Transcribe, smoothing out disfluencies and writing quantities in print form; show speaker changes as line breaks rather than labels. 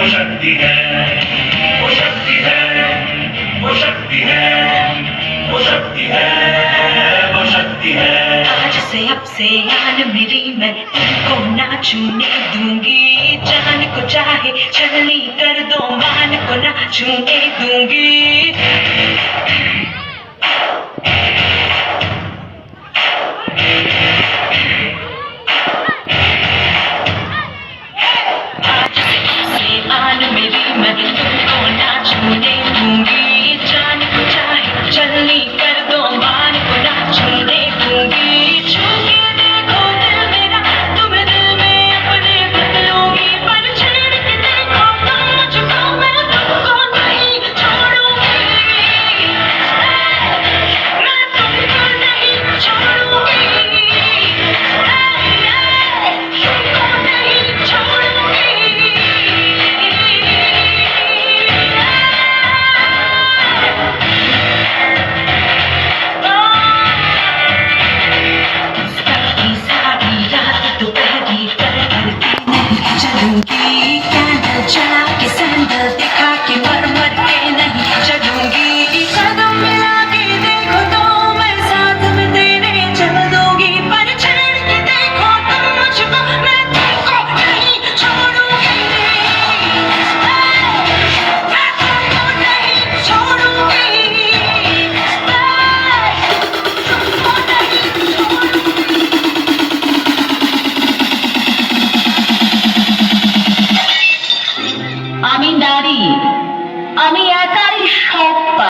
शक्ति है, वो शक्ति है, वो शक्ति है, वो शक्ति है, वो शक्ति है।
आज से अब से आन मेरी मैं तुमको ना छूने दूंगी। जान को चाहे छलनी कर दो, मान को ना छूने दूंगी। आज से अब से आन मेरी मैं तुमको ना छूने दूंगी। जान को चाहे छलनी कर दो, मान को ना छूने दूंगी। छू के देखो दिल मेरा, तुम्हें दिल में अपने भर लूंगी। पर छेड़ के देखो तुम मुझको, मैं तुमको नहीं छोड़ूंगी। मैं तुमको नहीं छोड़ूंगी। तुमको नहीं छोड़ूंगी। सारी सारी रात दोपहरी कर करके नहीं चलूंगी। कैंडल जला के सैंडल दिखा के मर मर के नहीं चलूंगी। कदम मिला के देखो तो मैं साथ में तेरे चल दूंगी। पर छेड़ के देखो तुम मुझको, मैं तुमको नहीं छोड़ूंगी। मैं तुमको नहीं छोड़ूंगी। तुमको नहीं छोड़ूंगी। আমি নারী, আমি একাই সব